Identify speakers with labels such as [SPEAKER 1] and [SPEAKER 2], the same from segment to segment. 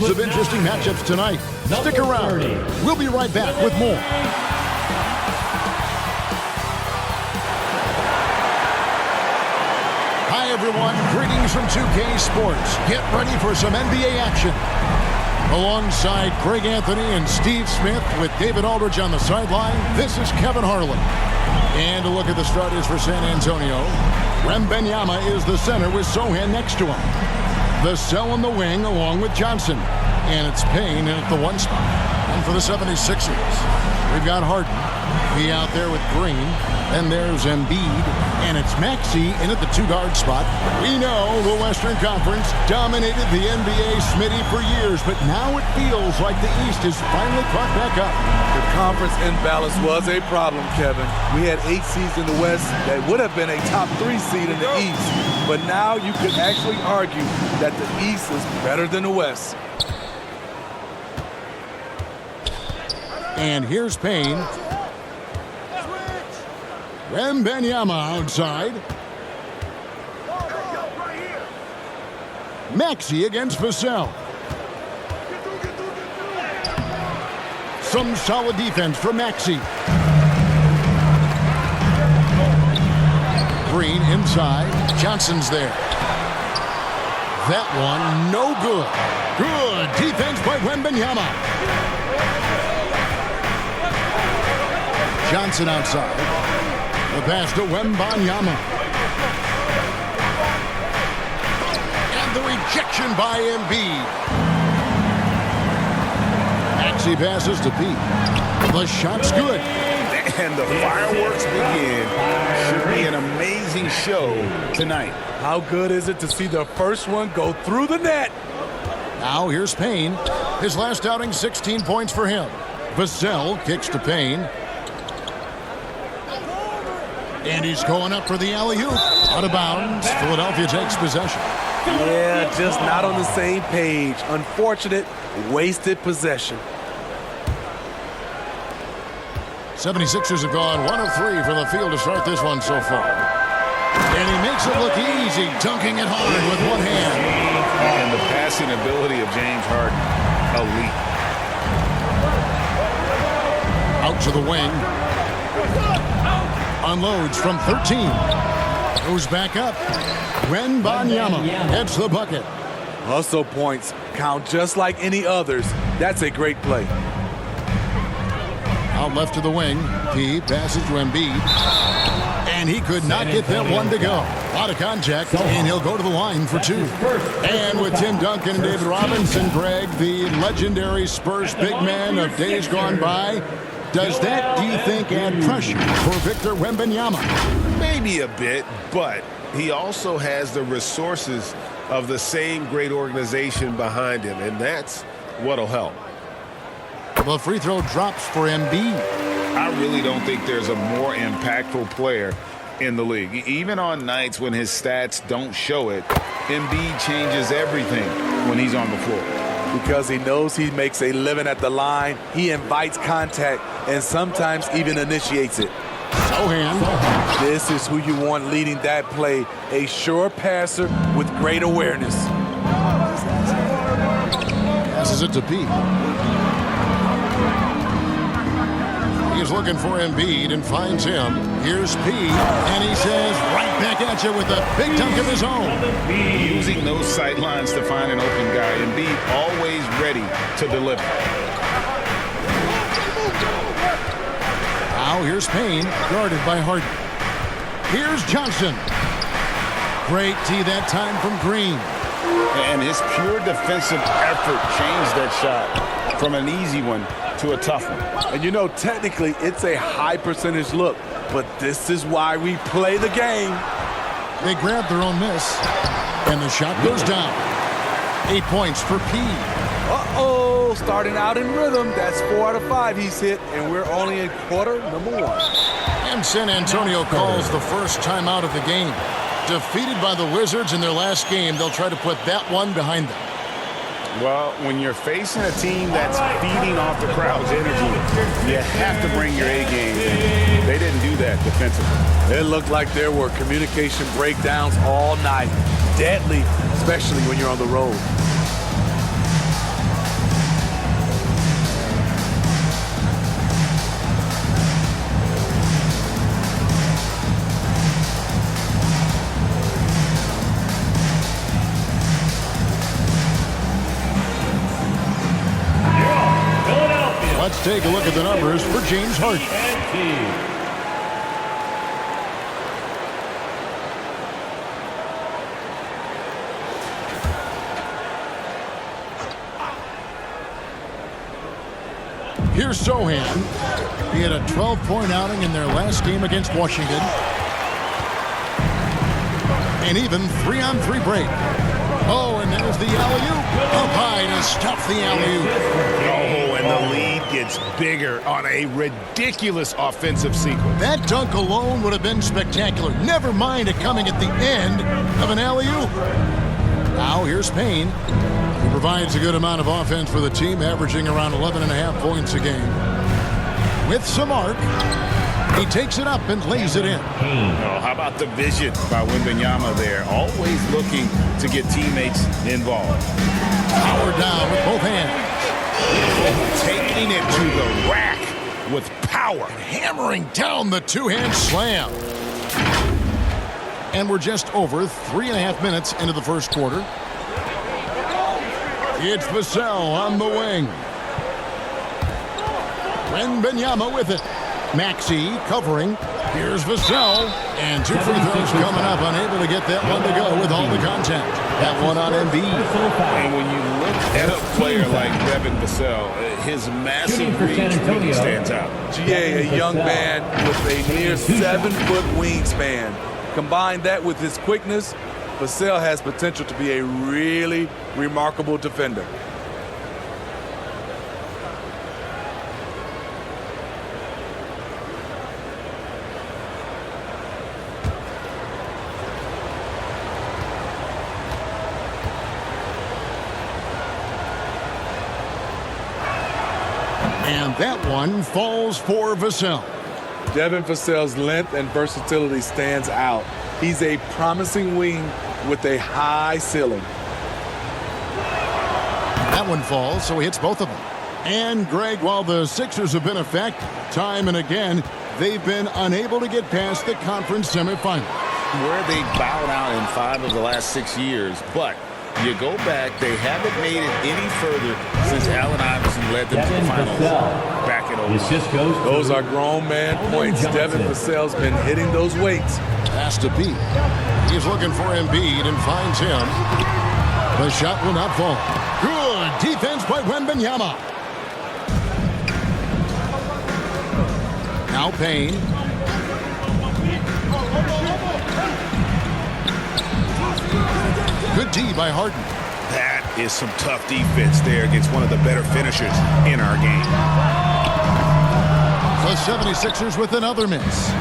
[SPEAKER 1] Lots of interesting matchups tonight. Stick around. We'll be right back with more. Hi, everyone. Greetings from 2K Sports. Get ready for some NBA action. Alongside Greg Anthony and Steve Smith with David Aldridge on the sideline, this is Kevin Harlan. And a look at the starters for San Antonio. Wembanyama is the center with Sohan next to him. Vassell in the wing along with Johnson. And it's Payne in at the 1 spot. And for the 76ers, we've got Harden. He out there with Green. And there's Embiid. And it's Maxey in at the 2-guard spot. We know the Western Conference dominated the NBA, Smitty, for years. But now it feels like the East has finally caught back up.
[SPEAKER 2] The conference imbalance was a problem, Kevin. We had 8 seeds in the West that would have been a top 3 seed in the East. But now you could actually argue that the East is better than the West.
[SPEAKER 1] And here's Payne. Wembanyama outside. Maxey against Vassell. Some solid defense for Maxey. Green inside. Johnson's there. That one, no good. Good defense by Wembanyama. Johnson outside. The pass to Wembanyama. And the rejection by Embiid. Maxey passes to Pete. The shot's good.
[SPEAKER 3] And the fireworks begin. Should be an amazing show tonight.
[SPEAKER 2] How good is it to see the first one go through the net?
[SPEAKER 1] Now here's Payne. His last outing, 16 points for him. Vassell kicks to Payne. And he's going up for the alley-oop. Out of bounds. Philadelphia takes possession.
[SPEAKER 2] Yeah, just not on the same page. Unfortunate, wasted possession.
[SPEAKER 1] 76ers have gone 1 of 3 from the field to start this one so far. And he makes it look easy, dunking it hard with one hand.
[SPEAKER 3] And the passing ability of James Harden, elite.
[SPEAKER 1] Out to the wing. Unloads from 13. Goes back up. Wembanyama hits the bucket.
[SPEAKER 2] Hustle points count just like any others. That's a great play.
[SPEAKER 1] Out left to the wing. He passes to Embiid. And he could not get that one to go. A lot of contact, and he'll go to the line for 2. And with Tim Duncan and David Robinson, Greg, the legendary Spurs big man of days gone by, does that, do you think, add pressure for Victor Wembanyama?
[SPEAKER 3] Maybe a bit, but he also has the resources of the same great organization behind him, and that's what'll help.
[SPEAKER 1] The free throw drops for Embiid.
[SPEAKER 3] I really don't think there's a more impactful player in the league. Even on nights when his stats don't show it, Embiid changes everything when he's on the floor.
[SPEAKER 2] Because he knows he makes a living at the line, he invites contact and sometimes even initiates it.
[SPEAKER 1] Sohan.
[SPEAKER 2] This is who you want leading that play, a sure passer with great awareness.
[SPEAKER 1] Passes it to Pete. He's looking for Embiid and finds him. Here's Pete, and he says right back at you with a big dunk of his own.
[SPEAKER 3] Using those sight lines to find an open guy. Embiid always ready to deliver.
[SPEAKER 1] Now here's Payne, guarded by Harden. Here's Johnson. Great tee that time from Green.
[SPEAKER 3] And his pure defensive effort changed that shot from an easy one to a tough one.
[SPEAKER 2] And you know, technically, it's a high percentage look, but this is why we play the game.
[SPEAKER 1] They grab their own miss, and the shot goes down. 8 points for P.
[SPEAKER 2] Uh-oh, starting out in rhythm. That's 4 out of 5 he's hit, and we're only in quarter number 1.
[SPEAKER 1] And San Antonio calls the first timeout of the game. Defeated by the Wizards in their last game, they'll try to put that one behind them.
[SPEAKER 3] Well, when you're facing a team that's feeding off the crowd's energy, you have to bring your A game. They didn't do that defensively.
[SPEAKER 2] It looked like there were communication breakdowns all night. Deadly, especially when you're on the road.
[SPEAKER 1] Let's take a look at the numbers for James Harden. Here's Sohan. He had a 12-point outing in their last game against Washington. And even 3-on-3 break. Oh, and there's the alley-oop. Up high to stuff the alley-oop.
[SPEAKER 3] Oh, and the lead gets bigger on a ridiculous offensive sequence.
[SPEAKER 1] That dunk alone would have been spectacular. Never mind it coming at the end of an alley-oop. Now here's Payne. He provides a good amount of offense for the team, averaging around 11.5 points a game. With some arc, he takes it up and lays it in.
[SPEAKER 3] Oh, how about the vision by Wembanyama there? Always looking to get teammates involved.
[SPEAKER 1] Power down with both hands.
[SPEAKER 3] Taking it to the rack with power.
[SPEAKER 1] Hammering down the two-hand slam. And we're just over 3.5 minutes into the first quarter. It's Vassell on the wing. Wembanyama with it. Maxey covering. Here's Vassell. And 2 free throws coming up. Unable to get that one to go with all the contact. That one on Embiid.
[SPEAKER 3] And when you look at a player like Devin Vassell, his massive reach really stands out.
[SPEAKER 2] GA, a young man with a near 7-foot wingspan. Combine that with his quickness, Vassell has potential to be a really remarkable defender.
[SPEAKER 1] And that one falls for Vassell.
[SPEAKER 2] Devin Vassell's length and versatility stands out. He's a promising wing with a high ceiling.
[SPEAKER 1] That one falls, so he hits both of them. And, Greg, while the Sixers have been effective time and again, they've been unable to get past the conference semifinals.
[SPEAKER 3] Where they bowed out in 5 of the last 6 years, but you go back, they haven't made it any further since Allen Iverson led them to the finals back in 2001.
[SPEAKER 2] Those are grown man points. Devin Vassell's been hitting those weights.
[SPEAKER 1] Has to be. He's looking for Embiid and finds him. The shot will not fall. Good defense by Wembanyama. Now Payne. Good D by Harden.
[SPEAKER 3] That is some tough defense there against one of the better finishers in our game.
[SPEAKER 1] The 76ers with another miss.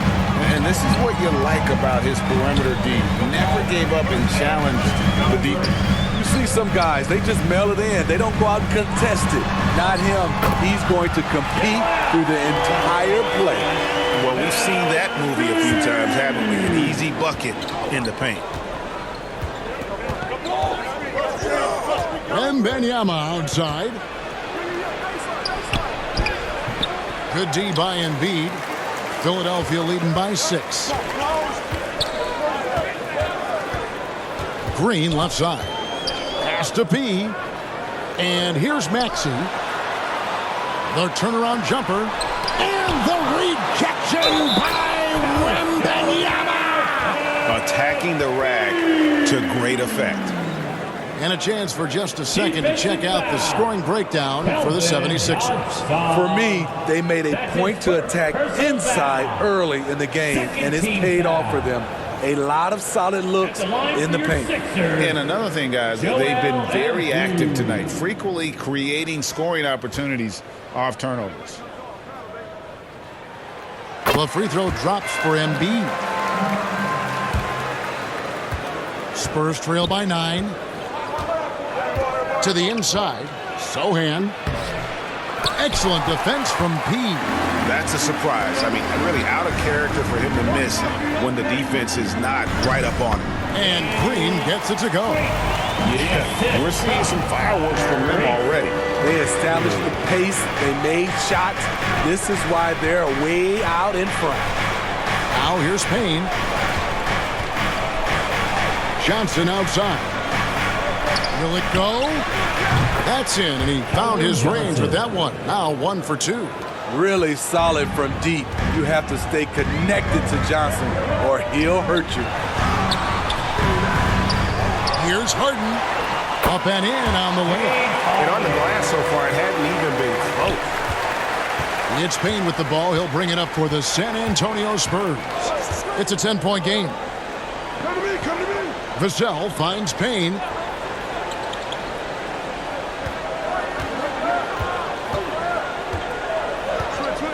[SPEAKER 3] And this is what you like about his perimeter D. Never gave up and challenged the defense.
[SPEAKER 2] You see some guys, they just mail it in. They don't go out and contest it. Not him. He's going to compete through the entire play.
[SPEAKER 3] Well, we've seen that movie a few times, haven't we? An easy bucket in the paint.
[SPEAKER 1] Wembanyama outside. Good D by Embiid. Philadelphia leading by 6. Green left side. Pass to P. And here's Maxey. The turnaround jumper. And the rejection by Wembanyama.
[SPEAKER 3] Attacking the rack to great effect.
[SPEAKER 1] And a chance for just a second to check out the scoring breakdown for the 76ers.
[SPEAKER 2] For me, they made a point to attack inside early in the game, and it's paid off for them. A lot of solid looks in the paint.
[SPEAKER 3] And another thing, guys, they've been very active tonight, frequently creating scoring opportunities off turnovers.
[SPEAKER 1] The free throw drops for Embiid. Spurs trail by 9. To the inside, Sohan. Excellent defense from P.
[SPEAKER 3] That's a surprise. I mean, really out of character for him to miss when the defense is not right up on him.
[SPEAKER 1] And Green gets it to go.
[SPEAKER 3] Yeah, we're seeing some fireworks from them already.
[SPEAKER 2] They established the pace. They made shots. This is why they're way out in front.
[SPEAKER 1] Now here's Payne. Johnson outside. Will it go? That's in, and he found his range with that one. Now 1 for 2.
[SPEAKER 2] Really solid from deep. You have to stay connected to Johnson or he'll hurt you.
[SPEAKER 1] Here's Harden. Up and in on the layup.
[SPEAKER 3] And on the glass so far, it hadn't even been close.
[SPEAKER 1] It's Payne with the ball. He'll bring it up for the San Antonio Spurs. It's a 10-point game.
[SPEAKER 4] Come to me, come to me.
[SPEAKER 1] Vassell finds Payne.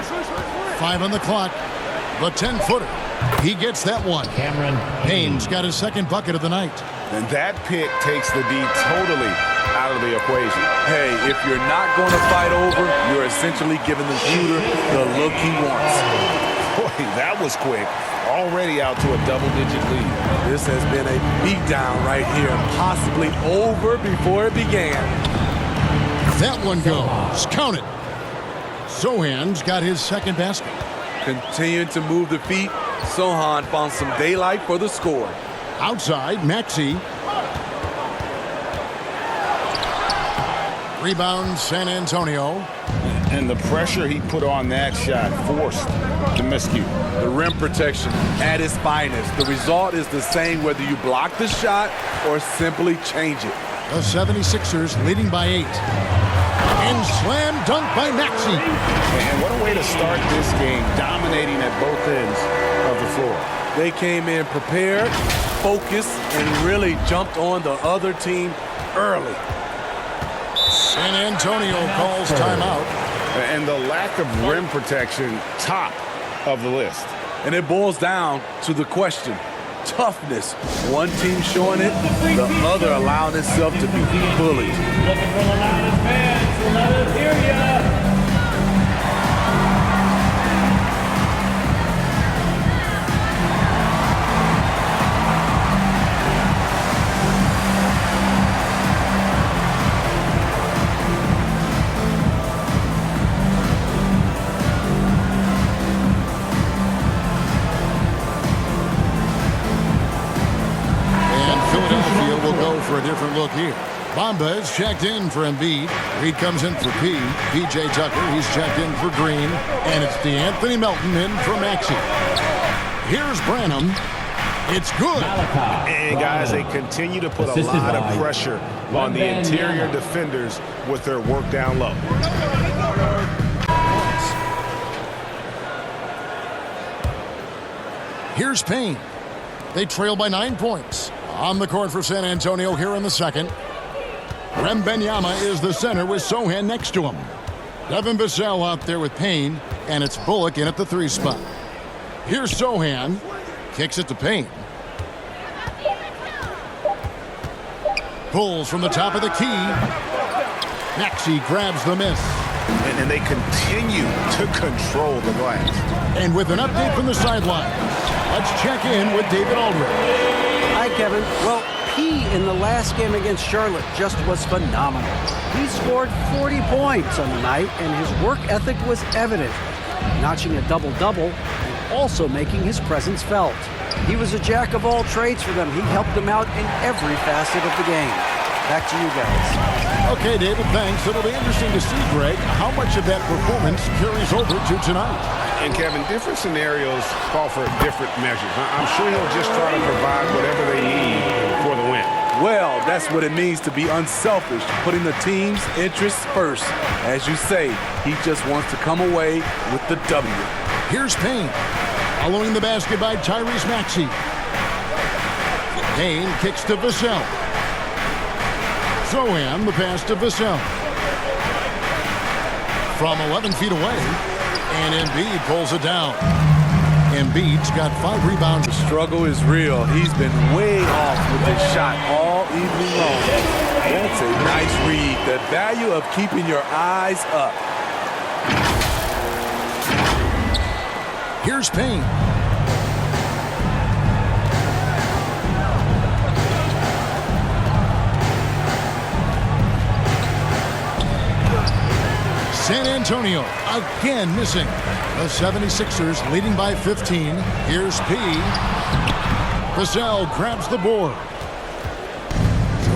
[SPEAKER 4] Switch.
[SPEAKER 1] 5 on the clock. The 10-footer. He gets that one.
[SPEAKER 5] Cameron
[SPEAKER 1] Payne's got his second bucket of the night.
[SPEAKER 3] And that pick takes the D totally out of the equation.
[SPEAKER 2] Hey, if you're not going to fight over, you're essentially giving the shooter the look he wants.
[SPEAKER 3] Boy, that was quick. Already out to a double-digit lead.
[SPEAKER 2] This has been a beatdown right here, possibly over before it began.
[SPEAKER 1] That one goes. Count it. Sohan's got his second basket.
[SPEAKER 2] Continuing to move the feet, Sohan found some daylight for the score.
[SPEAKER 1] Outside, Maxey. Rebound, San Antonio.
[SPEAKER 3] And the pressure he put on that shot forced the miscue.
[SPEAKER 2] The rim protection at its finest. The result is the same whether you block the shot or simply change it.
[SPEAKER 1] The 76ers leading by 8. And slam dunk by Maxey.
[SPEAKER 3] And what a way to start this game, dominating at both ends of the floor.
[SPEAKER 2] They came in prepared, focused, and really jumped on the other team early.
[SPEAKER 1] San Antonio calls timeout.
[SPEAKER 3] And the lack of rim protection, top of the list.
[SPEAKER 2] And it boils down to the question. Toughness. One team showing it, the other allowing itself to be bullied.
[SPEAKER 5] looking for the loudest fans to let us hear ya.
[SPEAKER 1] For a different look here. Bamba is checked in for Embiid. Reed comes in for PJ Tucker, he's checked in for Green. And it's DeAnthony Melton in for Maxey. Here's Branham. It's good.
[SPEAKER 3] And guys, they continue to put a lot of pressure on the interior defenders with their work down low.
[SPEAKER 1] Here's Payne. They trail by 9 points. On the court for San Antonio here in the second. Wembanyama is the center with Sohan next to him. Devin Vassell out there with Payne, and it's Bullock in at the 3 spot. Here's Sohan. Kicks it to Payne. Pulls from the top of the key. Maxey grabs the miss.
[SPEAKER 3] And they continue to control the glass.
[SPEAKER 6] And with an update from the sideline, let's check in with David Aldridge.
[SPEAKER 7] Hi, Kevin. Well, P in the last game against Charlotte just was phenomenal. He scored 40 points on the night, and his work ethic was evident, notching a double-double and also making his presence felt. He was a jack of all trades for them. He helped them out in every facet of the game. Back to you guys.
[SPEAKER 6] Okay, David, thanks. It'll be interesting to see, Greg, how much of that performance carries over to tonight.
[SPEAKER 3] And, Kevin, different scenarios call for different measures. I'm sure he'll just try to provide whatever they need for the win.
[SPEAKER 2] Well, that's what it means to be unselfish, putting the team's interests first. As you say, he just wants to come away with the W.
[SPEAKER 6] Here's Payne. Following the basket by Tyrese Maxey. Payne kicks to Vassell. Sohan, the pass to Vassell. From 11 feet away, and Embiid pulls it down. Embiid's got 5 rebounds.
[SPEAKER 2] The struggle is real. He's been way off with his shot all evening long. That's a nice read. The value of keeping your eyes up.
[SPEAKER 6] Here's Payne. San Antonio again missing. The 76ers leading by 15. Here's P. Vassell grabs the board.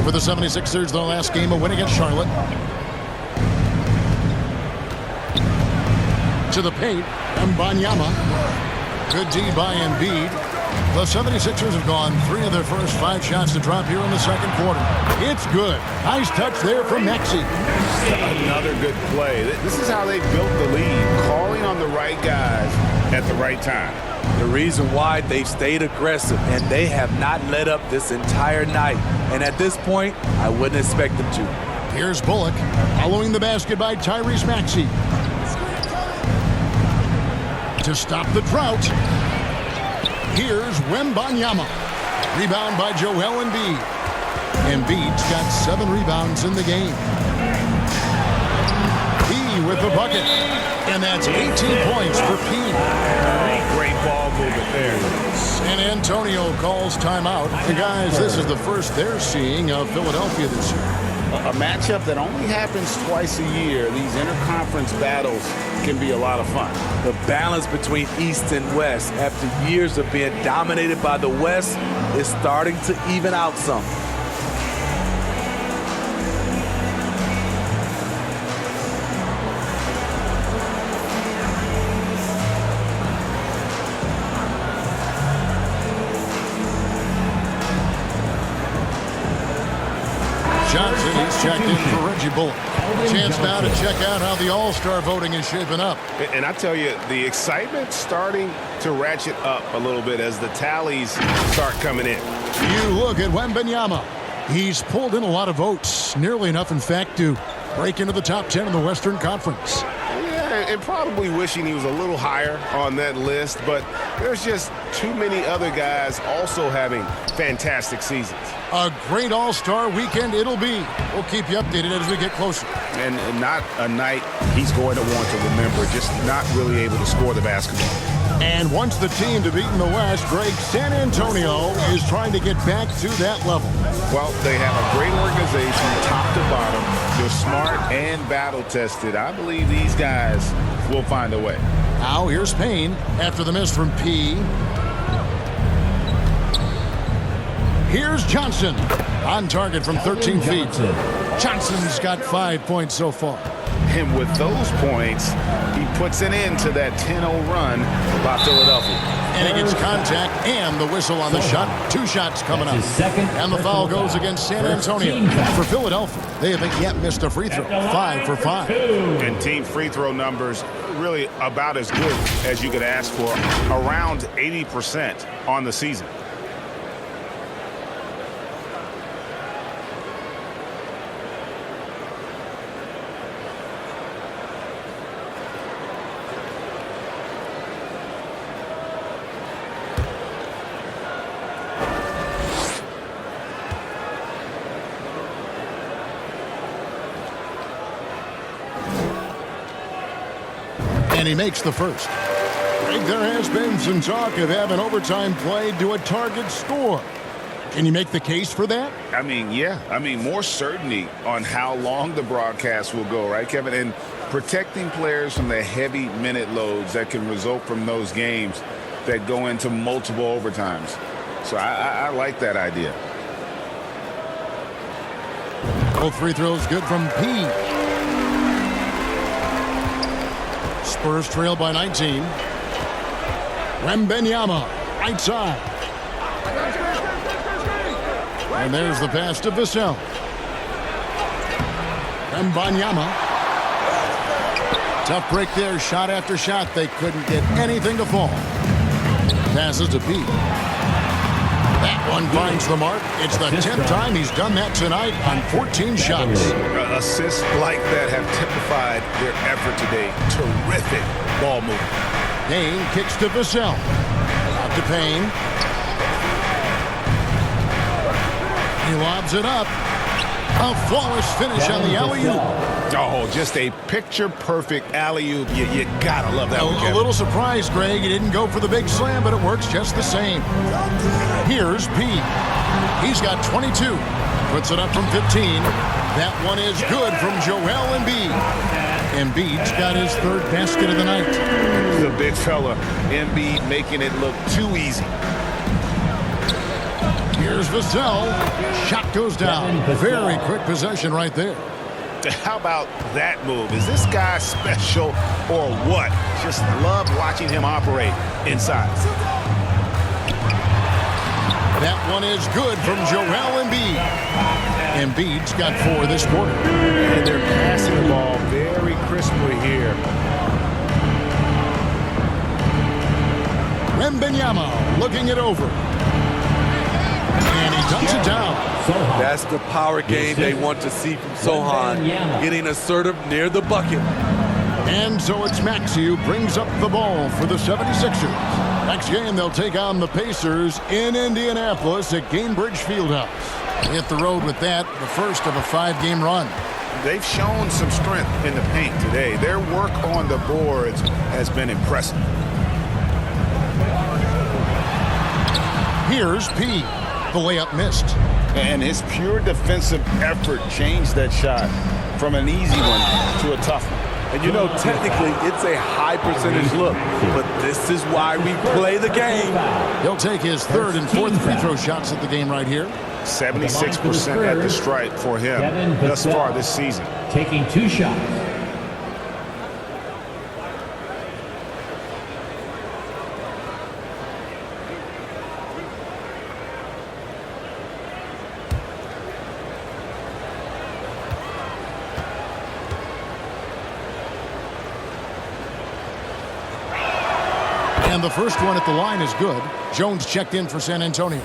[SPEAKER 6] For the 76ers, their last game, a win against Charlotte. To the paint, Mbanyama. Good D by Embiid. The 76ers have gone 3 of their first 5 shots to drop here in the second quarter. It's good. Nice touch there from Maxey.
[SPEAKER 3] Another good play. This is how they built the lead, calling on the right guys at the right time.
[SPEAKER 2] The reason why they've stayed aggressive, and they have not let up this entire night. And at this point, I wouldn't expect them to.
[SPEAKER 6] Here's Bullock, following the basket by Tyrese Maxey. To stop the drought, here's Wembanyama. Rebound by Joel Embiid. Embiid's got 7 rebounds in the game. P with the bucket. And that's 18 points for P.
[SPEAKER 3] Great ball movement there.
[SPEAKER 6] San Antonio calls timeout. And guys, this is the first they're seeing of Philadelphia this year.
[SPEAKER 3] A matchup that only happens twice a year. These interconference battles can be a lot of fun.
[SPEAKER 2] The balance between East and West after years of being dominated by the West is starting to even out some.
[SPEAKER 6] Johnson, he's checked in for Reggie Bullock. Chance now to check out how the All-Star voting is shaping up.
[SPEAKER 3] And I tell you, the excitement's starting to ratchet up a little bit as the tallies start coming in.
[SPEAKER 6] You look at Wembanyama. He's pulled in a lot of votes, nearly enough, in fact, to break into the top 10 in the Western Conference.
[SPEAKER 3] Yeah, and probably wishing he was a little higher on that list, but there's just too many other guys also having fantastic seasons.
[SPEAKER 6] A great All-Star weekend it'll be. We'll keep you updated as we get closer.
[SPEAKER 3] And not a night he's going to want to remember, just not really able to score the basketball.
[SPEAKER 6] And once the team to beat in the West, Greg, San Antonio is trying to get back to that level.
[SPEAKER 3] Well, they have a great organization, top to bottom. They're smart and battle-tested. I believe these guys will find a way.
[SPEAKER 6] Now here's Payne after the miss from P. Here's Johnson on target from 13 feet. Johnson's got 5 points so far.
[SPEAKER 3] And with those points, he puts an end to that 10-0 run by Philadelphia.
[SPEAKER 6] And he gets contact and the whistle on the shot. 2 shots coming up. And the foul goes against San Antonio. For Philadelphia, they haven't yet missed a free throw. 5 for 5.
[SPEAKER 3] And team free throw numbers really about as good as you could ask for. Around 80% on the season.
[SPEAKER 6] And he makes the first. Greg, there has been some talk of having overtime played to a target score. Can you make the case for that?
[SPEAKER 3] I mean, yeah. I mean, more certainty on how long the broadcast will go, right, Kevin? And protecting players from the heavy minute loads that can result from those games that go into multiple overtimes. So I like that idea.
[SPEAKER 6] Both free throws good from P. Spurs trail by 19. Wembanyama, right side. And there's the pass to Vassell. Wembanyama. Tough break there, shot after shot. They couldn't get anything to fall. Passes to P. That one finds the mark. It's the 10th time he's done that tonight on 14 shots.
[SPEAKER 3] Assists like that have typified their effort today. Terrific ball movement.
[SPEAKER 6] Payne kicks to Vassell. Out to Payne. He lobs it up. A flawless finish on the alley-oop.
[SPEAKER 3] Oh, just a picture-perfect alley-oop. You gotta love that one, Kevin.
[SPEAKER 6] A little surprised, Greg. He didn't go for the big slam, but it works just the same. Here's P. He's got 22. Puts it up from 15. That one is good from Joel Embiid. Embiid's got his 3rd basket of the night.
[SPEAKER 3] The big fella, Embiid, making it look too easy.
[SPEAKER 1] Here's Vassell. Shot goes down. Very quick possession right there.
[SPEAKER 3] How about that move? Is this guy special or what? Just love watching him operate inside.
[SPEAKER 1] That one is good from Joel Embiid. Embiid's got 4 this quarter.
[SPEAKER 3] And they're passing the ball very crisply here.
[SPEAKER 1] Wembanyama looking it over. And he dumps it down.
[SPEAKER 2] That's the power game they want to see from Sohan, getting assertive near the bucket.
[SPEAKER 1] And so it's Maxey who brings up the ball for the 76ers. Next game, they'll take on the Pacers in Indianapolis at Gainbridge Fieldhouse. Hit the road with that, the first of a 5-game run.
[SPEAKER 3] They've shown some strength in the paint today. Their work on the boards has been impressive.
[SPEAKER 1] Here's P. The layup missed.
[SPEAKER 3] And his pure defensive effort changed that shot from an easy one to a tough one.
[SPEAKER 2] And you know, technically, it's a high percentage look, but this is why we play the game.
[SPEAKER 1] He'll take his 3rd and 4th free throw shots at the game right here.
[SPEAKER 3] 76% at the stripe for him thus far this season.
[SPEAKER 5] Taking 2 shots.
[SPEAKER 1] And the first one at the line is good. Jones checked in for San Antonio.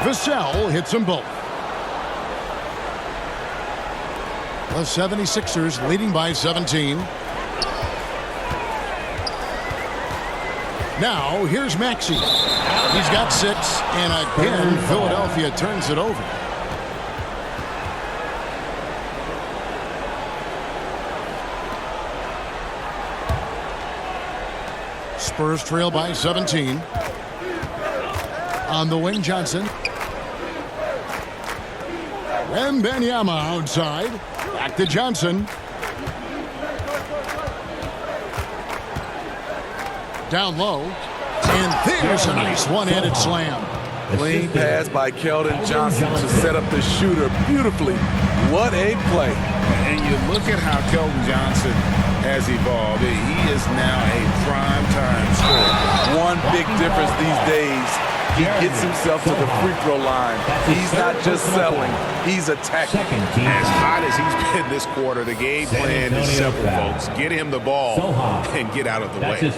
[SPEAKER 1] Vassell hits them both. The 76ers leading by 17. Now, here's Maxey. He's got 6, and again, Philadelphia turns it over. Spurs trail by 17. On the wing, Johnson. Wembanyama outside. Back to Johnson. Down low. And there's a nice one-handed slam.
[SPEAKER 2] Clean pass by Keldon Johnson to set up the shooter beautifully. What a play.
[SPEAKER 3] And you look at how Keldon Johnson has evolved. He is now a prime-time scorer.
[SPEAKER 2] One big difference these days, he gets himself to the free throw line. He's not just settling, he's attacking.
[SPEAKER 3] As hot as he's been this quarter, the game plan is simple, folks. Get him the ball and get out of the way.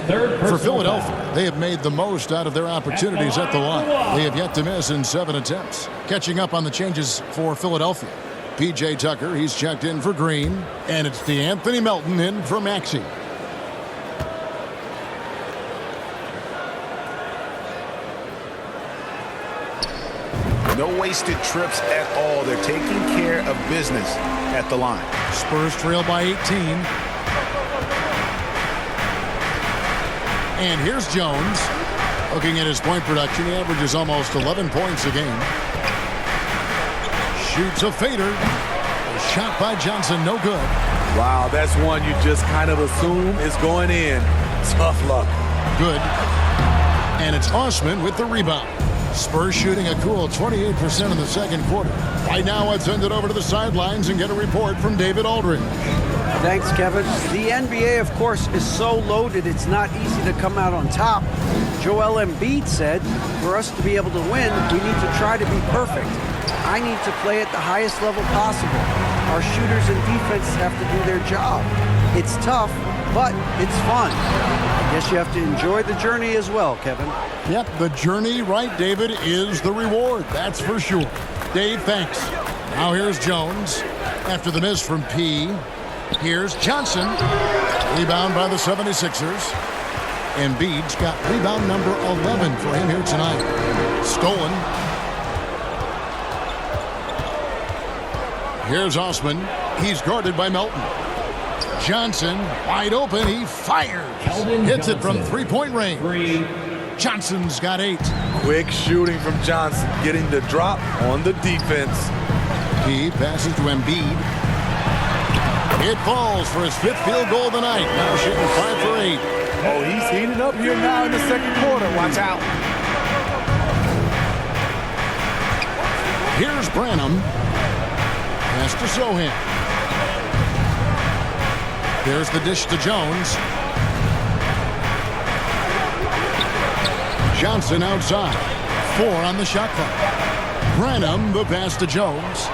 [SPEAKER 1] For Philadelphia, they have made the most out of their opportunities at the line. They have yet to miss in 7 attempts. Catching up on the changes for Philadelphia. P.J. Tucker, he's checked in for Green. And it's DeAnthony Melton in for Maxey.
[SPEAKER 3] No wasted trips at all. They're taking care of business at the line.
[SPEAKER 1] Spurs trail by 18. And here's Jones. Looking at his point production, he averages almost 11 points a game. Shoots a fader. A shot by Johnson, no good.
[SPEAKER 2] Wow, that's one you just kind of assume is going in. Tough luck.
[SPEAKER 1] Good. And it's Osman with the rebound. Spurs shooting a cool 28% in the second quarter. Right now, let's send it over to the sidelines and get a report from David Aldridge.
[SPEAKER 7] Thanks, Kevin. The NBA, of course, is so loaded it's not easy to come out on top. Joel Embiid said, for us to be able to win, we need to try to be perfect. I need to play at the highest level possible. Our shooters and defense have to do their job. It's tough, but it's fun. I guess you have to enjoy the journey as well, Kevin.
[SPEAKER 1] Yep, the journey, right, David, is the reward. That's for sure. Dave, thanks. Now here's Jones. After the miss from P, here's Johnson. Rebound by the 76ers. Embiid's got rebound number 11 for him here tonight. Stolen. Here's Osman. He's guarded by Melton. Johnson, wide open, he fires. Hits it from three-point range. Johnson's got 8.
[SPEAKER 2] Quick shooting from Johnson, getting the drop on the defense.
[SPEAKER 1] He passes to Embiid. It falls for his 5th field goal of the night. Now shooting 5 for 8.
[SPEAKER 2] Oh, he's heating up here now in the second quarter. Watch out.
[SPEAKER 1] Here's Branham. Pass to Sohan. There's the dish to Jones. Johnson outside. 4 on the shot clock. Branham, the pass to Jones.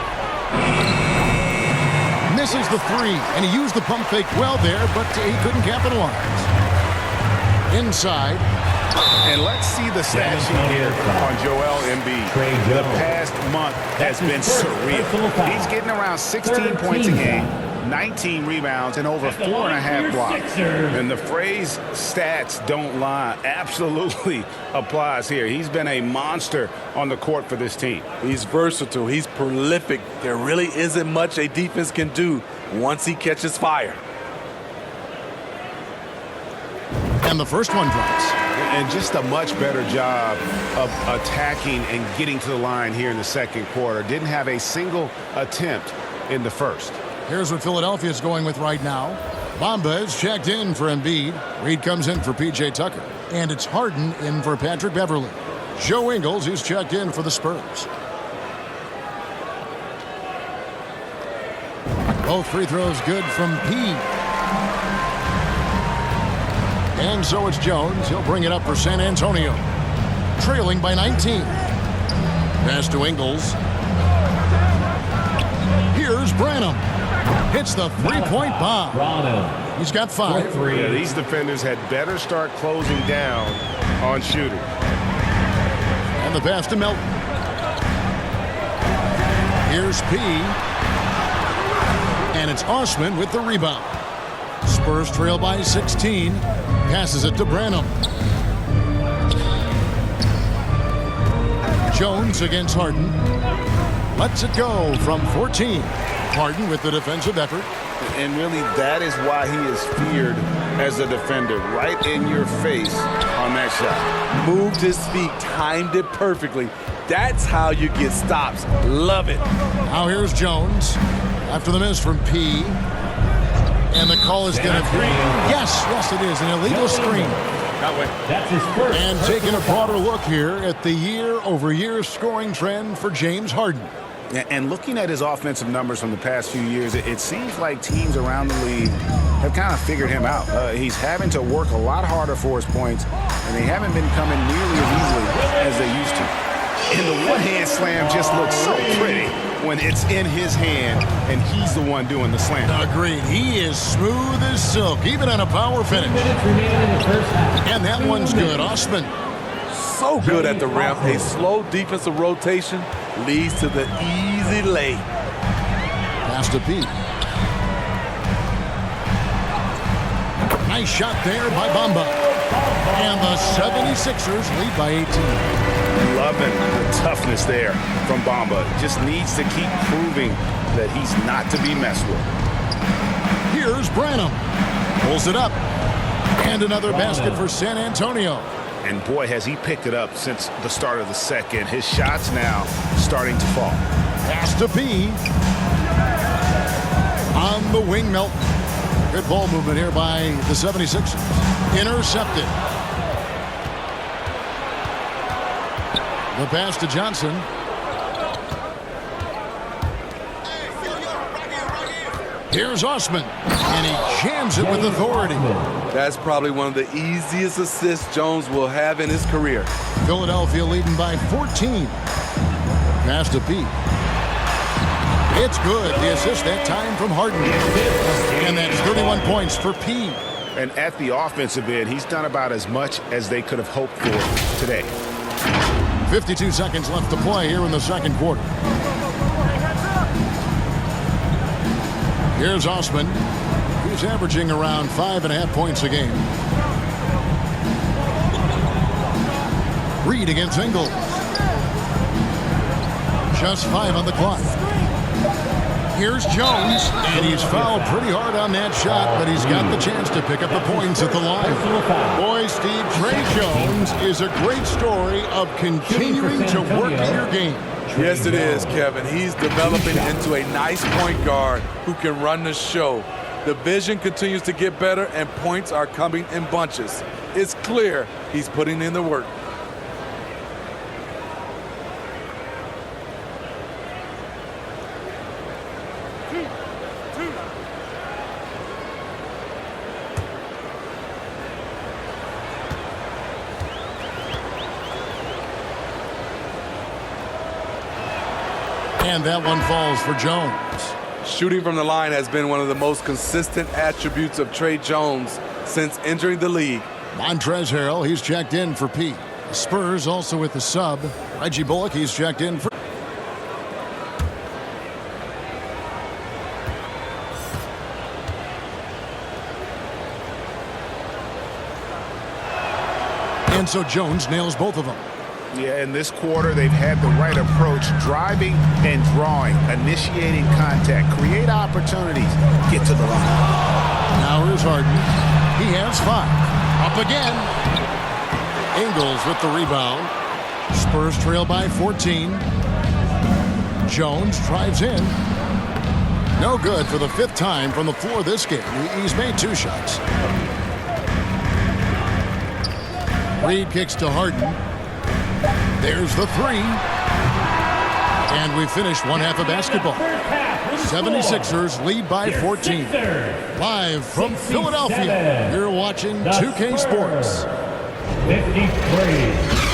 [SPEAKER 1] Misses the 3, and he used the pump fake well there, but he couldn't capitalize. Inside.
[SPEAKER 3] And let's see the stat sheet here on Joel Embiid. The past month has been surreal. He's getting around 16 points a game, 19 rebounds, and over 4.5 blocks. And the phrase stats don't lie absolutely applies here. He's been a monster on the court for this team.
[SPEAKER 2] He's versatile. He's prolific. There really isn't much a defense can do once he catches fire.
[SPEAKER 1] And the first one drops.
[SPEAKER 3] And just a much better job of attacking and getting to the line here in the second quarter. Didn't have a single attempt in the first.
[SPEAKER 1] Here's what Philadelphia is going with right now. Bamba is checked in for Embiid. Reed comes in for P.J. Tucker. And it's Harden in for Patrick Beverley. Joe Ingles is checked in for the Spurs. Both free throws good from P. And so it's Jones. He'll bring it up for San Antonio. Trailing by 19. Pass to Ingles. Here's Branham. Hits the three-point bomb. He's got 5.
[SPEAKER 3] Yeah, these defenders had better start closing down on shooters.
[SPEAKER 1] And the pass to Melton. Here's P. And it's Osman with the rebound. Spurs trail by 16. Passes it to Branham. Jones against Harden. Lets it go from 14. Harden with the defensive effort.
[SPEAKER 3] And really, that is why he is feared as a defender. Right in your face on that shot.
[SPEAKER 2] Moved his feet, timed it perfectly. That's how you get stops. Love it.
[SPEAKER 1] Now here's Jones. After the miss from P. And the call is going to be, yes, it is, an illegal screen.
[SPEAKER 5] That's his first.
[SPEAKER 1] And taking a broader look here at the year-over-year scoring trend for James Harden.
[SPEAKER 3] And looking at his offensive numbers from the past few years, it seems like teams around the league have kind of figured him out. He's having to work a lot harder for his points, and they haven't been coming nearly as easily as they used to. And the one-hand slam just looks so pretty when it's in his hand and he's the one doing the slam.
[SPEAKER 1] Agreed. He is smooth as silk, even on a power finish. And that one's good. Osman.
[SPEAKER 2] So good at the rim. A slow defensive rotation leads to the easy lay.
[SPEAKER 1] Pass to Pete. Nice shot there by Bamba. And the 76ers lead by 18.
[SPEAKER 3] Loving the toughness there from Bamba. Just needs to keep proving that he's not to be messed with.
[SPEAKER 1] Here's Branham. Pulls it up. And another basket for San Antonio.
[SPEAKER 3] And boy, has he picked it up since the start of the second. His shots now starting to fall.
[SPEAKER 1] Pass to B. On the wing, Melton. Good ball movement here by the 76ers. Intercepted. The pass to Johnson. Here's Osman. And he jams it with authority.
[SPEAKER 2] That's probably one of the easiest assists Jones will have in his career.
[SPEAKER 1] Philadelphia leading by 14. Pass to Pete. It's good. The assist that time from Harden. And that's 31 points for Pete.
[SPEAKER 3] And at the offensive end, he's done about as much as they could have hoped for today.
[SPEAKER 1] 52 seconds left to play here in the second quarter. Here's Osman. He's averaging around 5.5 points a game. Reed against Ingles. Just 5 on the clock. Here's Jones, and he's fouled pretty hard on that shot, but he's got the chance to pick up the points at the line. Boy, Steve, Trey Jones is a great story of continuing to work in your game.
[SPEAKER 2] Yes, it is, Kevin. He's developing into a nice point guard who can run the show. The vision continues to get better, and points are coming in bunches. It's clear he's putting in the work.
[SPEAKER 1] And that one falls for Jones.
[SPEAKER 2] Shooting from the line has been one of the most consistent attributes of Trey Jones since entering the league.
[SPEAKER 1] Montrezl Harrell, he's checked in for P. The Spurs also with the sub. Reggie Bullock, he's checked in for... And so Jones nails both of them.
[SPEAKER 3] Yeah, in this quarter, they've had the right approach, driving and drawing, initiating contact, create opportunities, get to the line.
[SPEAKER 1] Now here's Harden. He has 5. Up again. Ingles with the rebound. Spurs trail by 14. Jones drives in. No good for the 5th time from the floor this game. He's made 2 shots. Reed kicks to Harden. There's the 3. And we finish one half of basketball. 76ers lead by 14. Live from Philadelphia, you're watching 2K Sports.
[SPEAKER 5] 53.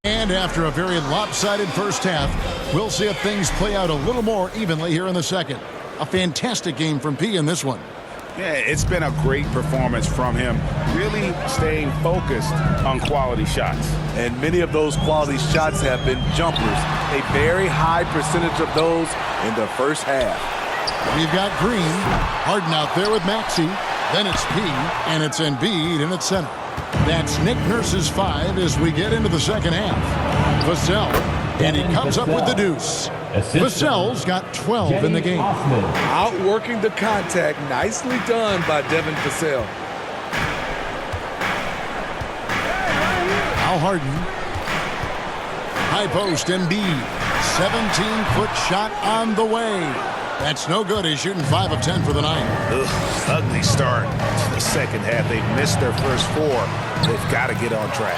[SPEAKER 1] And after a very lopsided first half, we'll see if things play out a little more evenly here in the second. A fantastic game from P in this one.
[SPEAKER 3] Yeah, it's been a great performance from him, really staying focused on quality shots.
[SPEAKER 2] And many of those quality shots have been jumpers, a very high percentage of those in the first half.
[SPEAKER 1] We've got Green, Harden out there with Maxey, then it's P, and it's Embiid in its center. That's Nick Nurse's 5 as we get into the second half. Vassell, and he comes up with the deuce. Vassell's got 12 in the game.
[SPEAKER 2] Outworking the contact, nicely done by Devin Vassell.
[SPEAKER 1] Al Harden. High post Embiid. 17-foot shot on the way. That's no good. He's shooting 5 of 10 for the night.
[SPEAKER 3] Ugly start to the second half. They've missed their first 4. They've got to get on track.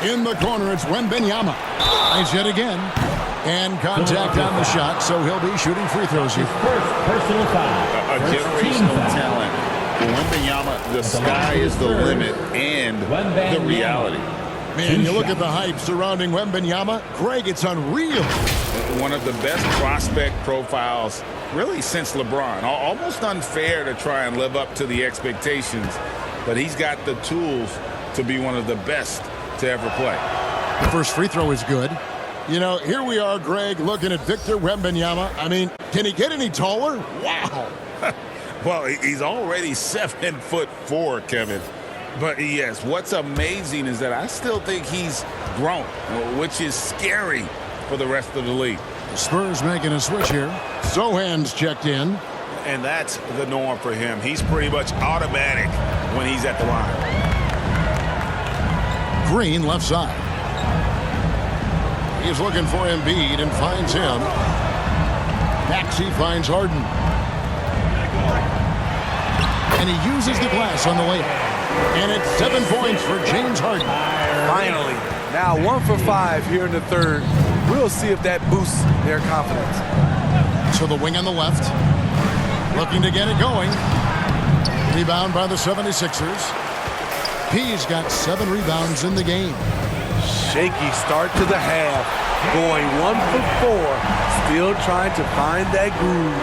[SPEAKER 1] In the corner, it's Wembanyama. Tries yet again. And contact on the shot, so he'll be shooting free throws here.
[SPEAKER 5] First personal foul.
[SPEAKER 3] A generational talent. For Wembanyama, the sky is the limit and the reality.
[SPEAKER 1] Man, you look at the hype surrounding Wembanyama. Greg, it's unreal.
[SPEAKER 3] One of the best prospect profiles really since LeBron. Almost unfair to try and live up to the expectations, but he's got the tools to be one of the best to ever play.
[SPEAKER 1] The first free throw is good. You know, here we are, Greg, looking at Victor Wembanyama. I mean, can he get any taller? Wow.
[SPEAKER 3] Well, he's already 7'4", Kevin. But yes, what's amazing is that I still think he's grown, which is scary for the rest of the league.
[SPEAKER 1] The Spurs making a switch here. Sohan's checked in.
[SPEAKER 3] And that's the norm for him. He's pretty much automatic when he's at the line.
[SPEAKER 1] Green left side. He's looking for Embiid and finds him. Maxey finds Harden. And he uses the glass on the layup. And it's 7 points for James Harden.
[SPEAKER 2] Finally. Now 1 for 5 here in the third. We'll see if that boosts their confidence.
[SPEAKER 1] So the wing on the left. Looking to get it going. Rebound by the 76ers. P's got 7 rebounds in the game.
[SPEAKER 2] Shaky start to the half. Going 1 for 4. Still trying to find that groove.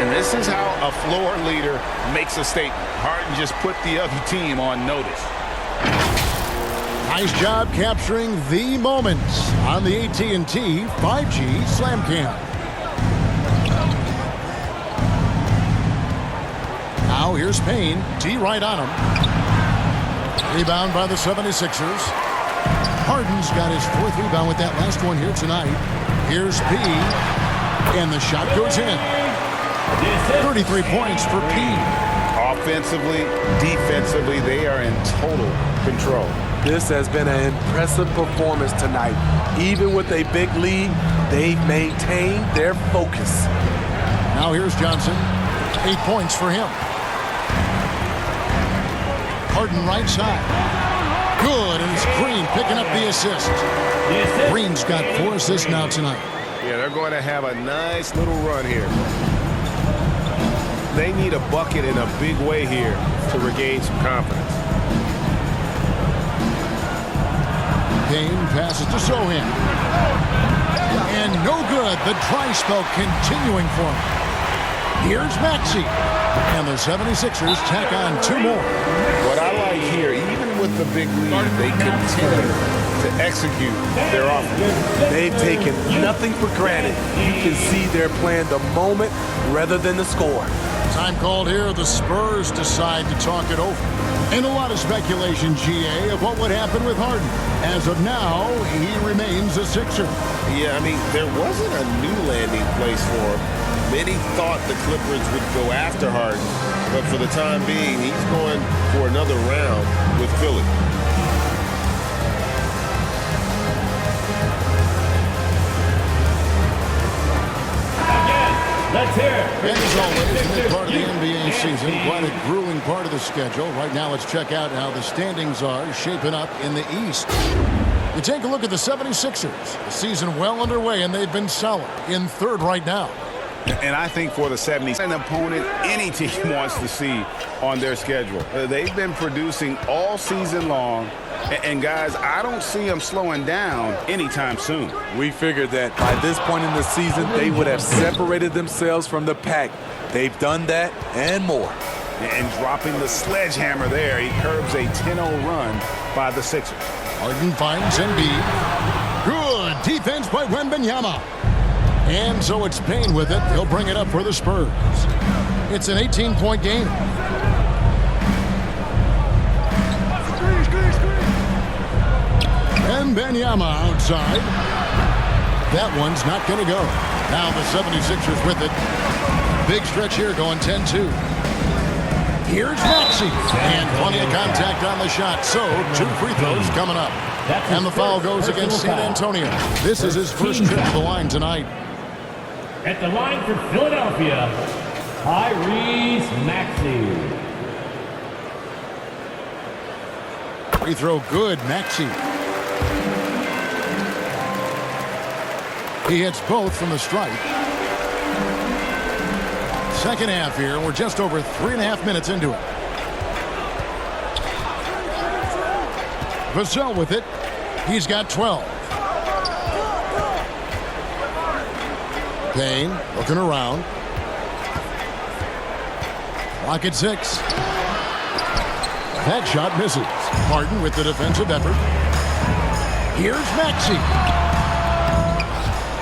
[SPEAKER 3] And this is how a floor leader makes a statement. Harden just put the other team on notice.
[SPEAKER 1] Nice job capturing the moments on the AT&T 5G Slam Cam. Now here's Payne. D right on him. Rebound by the 76ers. Harden's got his 4th rebound with that last one here tonight. Here's P. And the shot goes in. 33 points for P.
[SPEAKER 3] Offensively, defensively, they are in total control.
[SPEAKER 2] This has been an impressive performance tonight. Even with a big lead, they've maintained their focus.
[SPEAKER 1] Now here's Johnson. 8 points for him. Harden right side. Good, and it's Green picking up the assist. Green's got 4 assists now tonight.
[SPEAKER 3] Yeah, they're going to have a nice little run here. They need a bucket in a big way here to regain some confidence.
[SPEAKER 1] Payne passes to Sohan. And no good. The dry spell continuing for him. Here's Maxey. And the 76ers tack on 2 more.
[SPEAKER 3] What I like here, even with the big lead, they continue to execute their offense.
[SPEAKER 2] They've taken nothing for granted. You can see they're playing the moment rather than the score.
[SPEAKER 1] Time called here. The Spurs decide to talk it over. And a lot of speculation, GA, of what would happen with Harden. As of now, he remains a Sixer.
[SPEAKER 3] Yeah, I mean, there wasn't a new landing place for him. Many thought the Clippers would go after Harden, but for the time being, he's going for another round with Philly.
[SPEAKER 5] Let's hear it.
[SPEAKER 1] And as always, in this part of the NBA season, quite a grueling part of the schedule. Right now, let's check out how the standings are shaping up in the East. You take a look at the 76ers. The season well underway, and they've been solid in 3rd right now.
[SPEAKER 3] And I think for the 70s, an opponent any team wants to see on their schedule. They've been producing all season long. And guys, I don't see them slowing down anytime soon.
[SPEAKER 2] We figured that by this point in the season, they would have separated themselves from the pack. They've done that and more.
[SPEAKER 3] And dropping the sledgehammer there, he curbs a 10-0 run by the Sixers.
[SPEAKER 1] Harden finds Embiid. Good defense by Wembanyama. And so it's Payne with it. He'll bring it up for the Spurs. It's an 18-point game. Wembanyama outside. That one's not going to go. Now the 76ers with it. Big stretch here going 10-2. Here's Maxey. And plenty of contact on the shot. So 2 free throws coming up. And the foul goes against San Antonio. This is his first trip to the line tonight.
[SPEAKER 5] At the line for Philadelphia, Tyrese Maxey.
[SPEAKER 1] Free throw good, Maxey. He hits both from the stripe. Second half here. We're just over 3.5 minutes into it. Vassell with it. He's got 12. Payne looking around. Clock at 6. That shot misses. Harden with the defensive effort. Here's Maxey.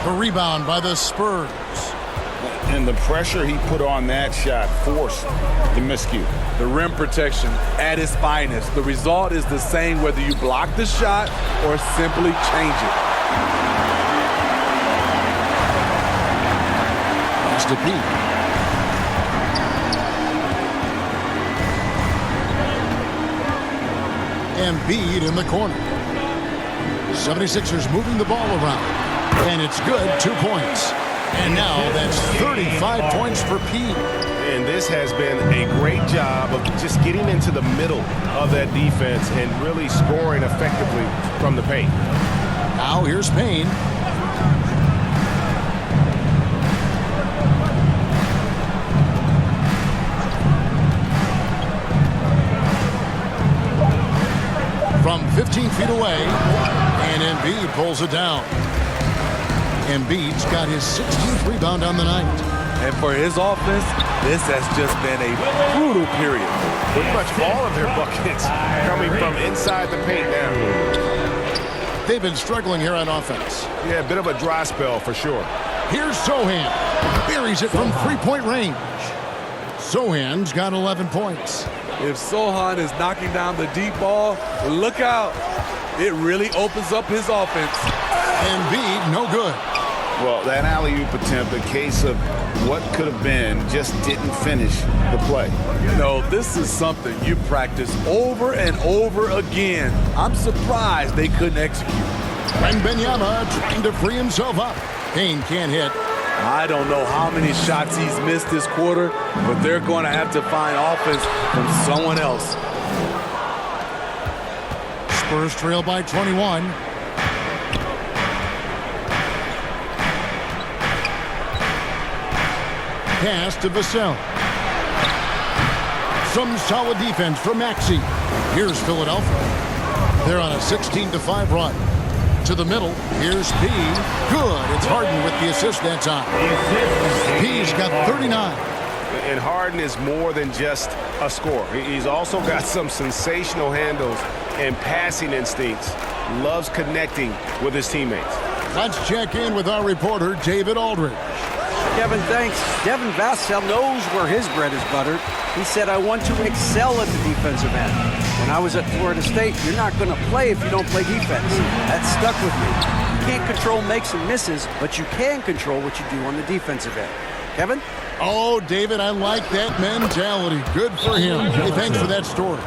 [SPEAKER 1] The rebound by the Spurs.
[SPEAKER 3] And the pressure he put on that shot forced the miscue.
[SPEAKER 2] The rim protection at its finest. The result is the same whether you block the shot or simply change it.
[SPEAKER 1] Pass to Pete. Embiid in the corner. 76ers moving the ball around. And it's good, 2 points. And now that's 35 points for Pete.
[SPEAKER 3] And this has been a great job of just getting into the middle of that defense and really scoring effectively from the paint.
[SPEAKER 1] Now here's Payne. From 15 feet away, and Embiid pulls it down. Embiid's got his 16th rebound on the night.
[SPEAKER 2] And for his offense, this has just been a brutal period.
[SPEAKER 8] Pretty much all of their buckets coming from inside the paint now.
[SPEAKER 6] They've been struggling here on offense.
[SPEAKER 8] Yeah, a bit of a dry spell for sure.
[SPEAKER 6] Here's Sohan. Buries it from three-point range. Sohan's got 11 points.
[SPEAKER 2] If Sohan is knocking down the deep ball, look out. It really opens up his offense.
[SPEAKER 6] Embiid, no good.
[SPEAKER 3] Well, that alley-oop attempt, a case of what could have been, just didn't finish the play.
[SPEAKER 2] You know, this is something you practice over and over again. I'm surprised they couldn't execute.
[SPEAKER 6] Wembanyama trying to free himself up. Payne can't hit.
[SPEAKER 2] I don't know how many shots he's missed this quarter, but they're going to have to find offense from someone else.
[SPEAKER 6] Spurs trail by 21. Pass to Vassell. Some solid defense from Maxey. Here's Philadelphia. They're on a 16-5 run. To the middle. Here's P. Good. It's Harden with the assist that time. P's got 39.
[SPEAKER 8] And Harden is more than just a scorer. He's also got some sensational handles and passing instincts. Loves connecting with his teammates.
[SPEAKER 6] Let's check in with our reporter, David Aldridge.
[SPEAKER 7] Kevin, thanks. Devin Vassell knows where his bread is buttered. He said, I want to excel at the defensive end. When I was at Florida State, you're not going to play if you don't play defense. That stuck with me. You can't control makes and misses, but you can control what you do on the defensive end. Kevin?
[SPEAKER 6] Oh, David, I like that mentality. Good for him. Hey, thanks for that story.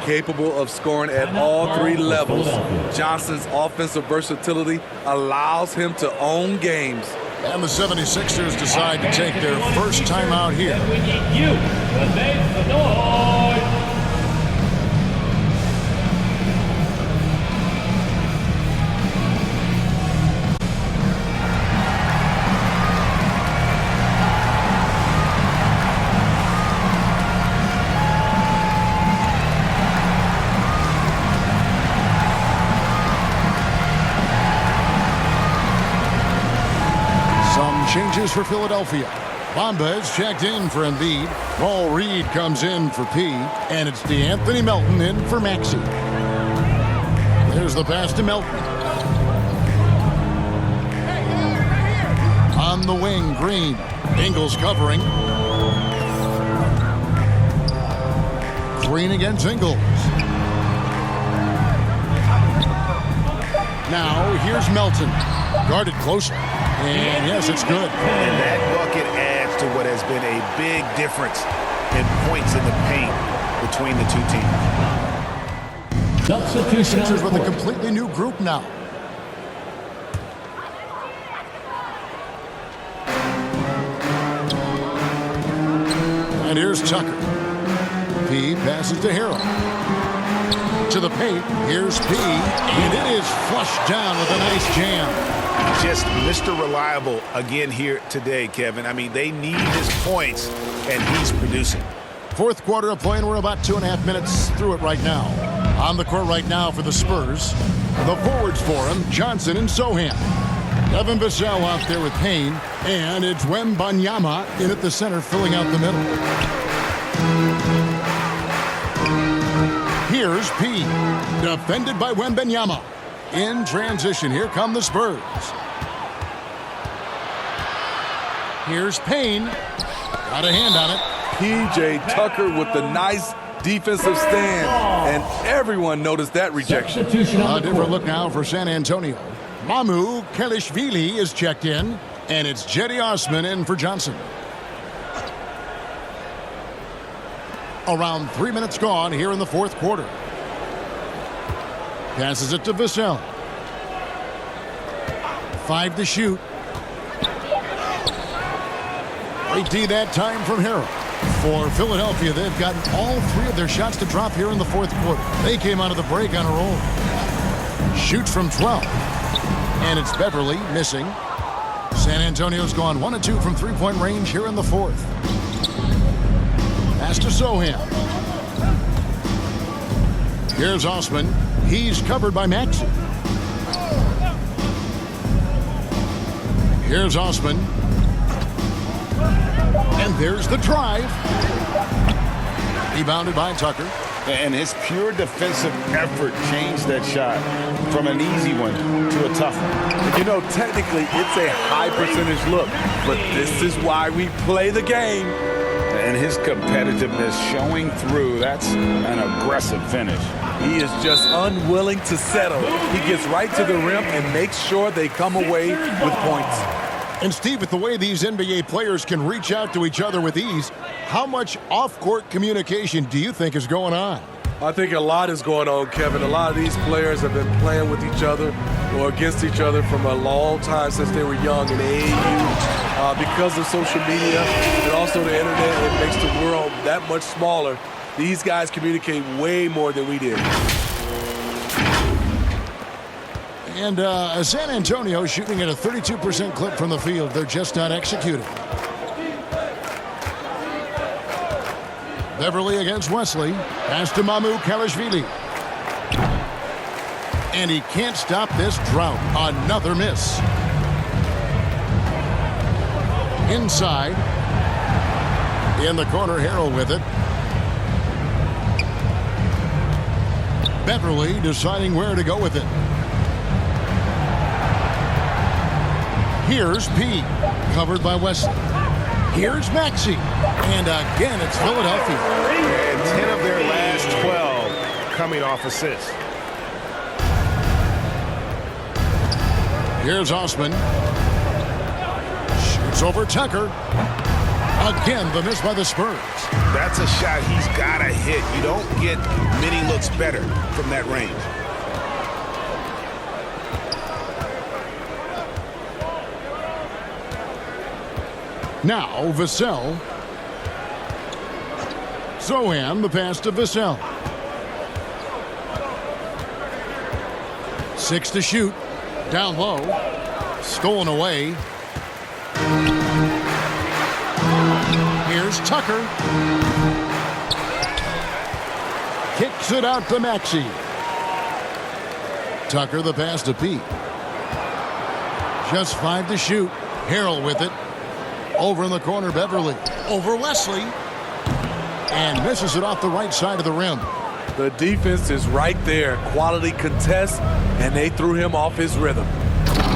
[SPEAKER 2] Capable of scoring at all three levels, Johnson's offensive versatility allows him to own games.
[SPEAKER 6] And the 76ers decide to take their first time out here.
[SPEAKER 5] We need you to make the noise.
[SPEAKER 6] Changes for Philadelphia. Bamba is checked in for Embiid. Paul Reed comes in for P. And it's DeAnthony Melton in for Maxey. There's the pass to Melton. On the wing, Green. Ingles covering. Green against Ingles. Now here's Melton. Guarded closer. And yes, it's good.
[SPEAKER 3] And that bucket adds to what has been a big difference in points in the paint between the two teams.
[SPEAKER 5] Substitution
[SPEAKER 6] Sixers with a completely new group now. And here's Tucker. P passes to Harrell. To the paint, here's P. And it is flushed down with a nice jam.
[SPEAKER 3] Just Mr. Reliable again here today, Kevin. I mean, they need his points, and he's producing.
[SPEAKER 6] Fourth quarter of play, and we're about 2.5 minutes through it right now. On the court right now for the Spurs. The forwards for him, Johnson and Sohan. Devin Vassell out there with Payne, and it's Wembanyama in at the center, filling out the middle. Here's P, defended by Wembanyama. In transition, here come the Spurs. Here's Payne. Got a hand on it.
[SPEAKER 2] P.J. Tucker with the nice defensive stand, and everyone noticed that rejection.
[SPEAKER 6] A different look now for San Antonio. Mamu Kelishvili is checked in, and it's Jetty Osman in for Johnson. Around 3 minutes gone here in the fourth quarter. Passes it to Vassell. 5 to shoot. Great D that time from Harrell. For Philadelphia, they've gotten all 3 of their shots to drop here in the fourth quarter. They came out of the break on a roll. Shoots from 12. And it's Beverly missing. San Antonio's gone 1 of 2 from three-point range here in the fourth. Pass to Sohan. Here's Osman. He's covered by Maxey. Here's Osman.
[SPEAKER 1] And there's the drive. Rebounded by Tucker.
[SPEAKER 3] And his pure defensive effort changed that shot from an easy one to a tough one.
[SPEAKER 2] You know, technically, it's a high percentage look, but this is why we play the game.
[SPEAKER 3] And his competitiveness showing through. That's an aggressive finish.
[SPEAKER 2] He is just unwilling to settle. He gets right to the rim and makes sure they come away with points.
[SPEAKER 1] And Steve, with the way these NBA players can reach out to each other with ease, how much off-court communication do you think is going on?
[SPEAKER 2] I think a lot is going on, Kevin. A lot of these players have been playing with each other or against each other from a long time since they were young in AAU. Because of social media and also the internet, it makes the world that much smaller. These guys communicate way more than we did.
[SPEAKER 1] And San Antonio shooting at a 32% clip from the field. They're just not executing. Beverly against Wesley. Pass to Mamu Kalashvili. And he can't stop this drought. Another miss. Inside. In the corner, Harrell with it. Beverly deciding where to go with it. Here's P, covered by Wesley. Here's Maxey. And again, it's Philadelphia.
[SPEAKER 8] And 10 of their last 12 coming off assists.
[SPEAKER 1] Here's Osman. Shoots over Tucker. Again, the miss by the Spurs.
[SPEAKER 3] That's a shot he's got to hit. You don't get many looks better from that range.
[SPEAKER 1] Now, Vassell. Zohan, the pass to Vassell. 6 to shoot. Down low. Stolen away. Here's Tucker. Kicks it out to Maxey. Tucker, the pass to Pete. Just 5 to shoot. Harrell with it. Over in the corner, Beverly. Over Wesley. And misses it off the right side of the rim.
[SPEAKER 2] The defense is right there. Quality contest, and they threw him off his rhythm.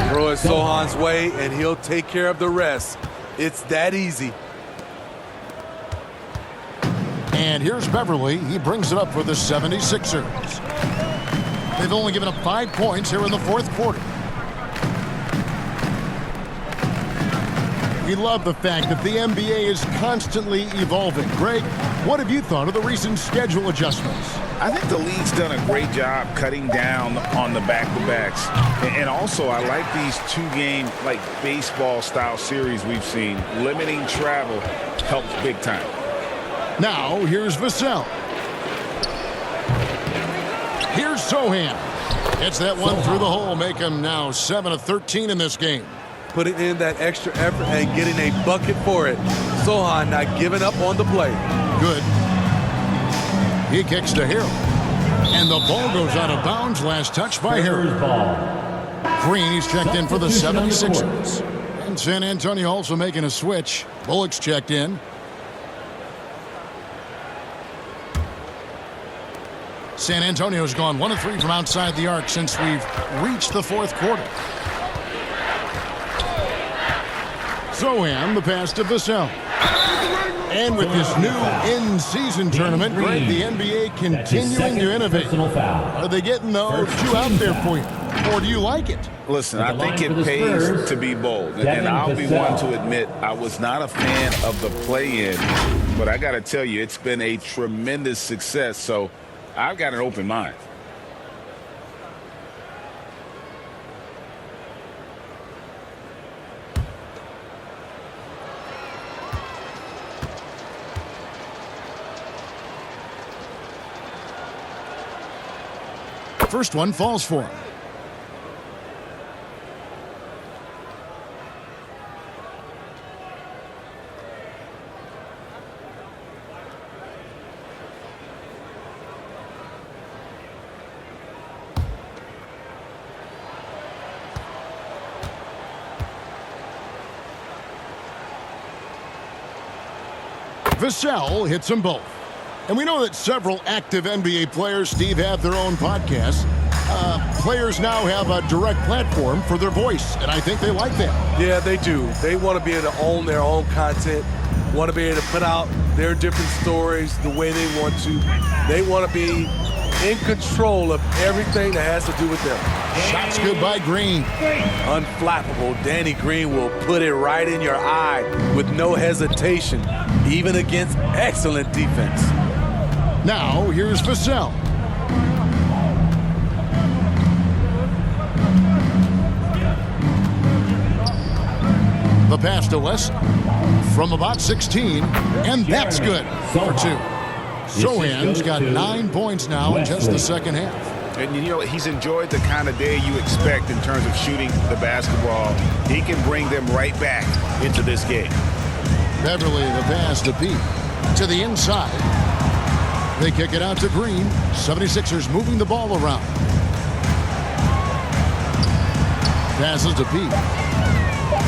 [SPEAKER 2] Throw it Sohan's way, and he'll take care of the rest. It's that easy.
[SPEAKER 1] And here's Beverly. He brings it up for the 76ers. They've only given up 5 points here in the fourth quarter. We love the fact that the NBA is constantly evolving. Greg, what have you thought of the recent schedule adjustments?
[SPEAKER 3] I think the league's done a great job cutting down on the back-to-backs. And also, I like these 2-game, like baseball-style series we've seen. Limiting travel helps big time.
[SPEAKER 1] Now, here's Vassell. Here's Sohan. Gets that one through the hole, make him now 7 of 13 in this game.
[SPEAKER 2] Putting in that extra effort and getting a bucket for it. Sohan not giving up on the play.
[SPEAKER 1] Good. He kicks to Harrell. And the ball goes out of bounds. Last touch by Harrell. Green, he's checked in for the 76ers. And San Antonio also making a switch. Bullock's checked in. San Antonio's gone 1 of 3 from outside the arc since we've reached the fourth quarter. Zohan, the pass to Vassell. And with this new in-season tournament, Greg, the NBA continuing to innovate. Are they getting those 2 out there for you? Or do you like it?
[SPEAKER 3] Listen, I think it pays to be bold. And I'll be one to admit I was not a fan of the play-in. But I got to tell you, it's been a tremendous success. So I've got an open mind.
[SPEAKER 1] First one falls for him. Vassell hits them both. And we know that several active NBA players, Steve, have their own podcasts. Players now have a direct platform for their voice, and I think they like that.
[SPEAKER 2] Yeah, they do. They want to be able to own their own content, want to be able to put out their different stories the way they want to. They want to be in control of everything that has to do with them.
[SPEAKER 1] Shots good by Green.
[SPEAKER 2] Unflappable. Danny Green will put it right in your eye with no hesitation, even against excellent defense.
[SPEAKER 1] Now, here's Vassell. The pass to West from about 16, and that's good for 2. Sohan's got 9 points now in just the second half.
[SPEAKER 3] And, you know, he's enjoyed the kind of day you expect in terms of shooting the basketball. He can bring them right back into this game.
[SPEAKER 1] Beverly, the pass to Pete. To the inside. They kick it out to Green. 76ers moving the ball around. Passes to Pete.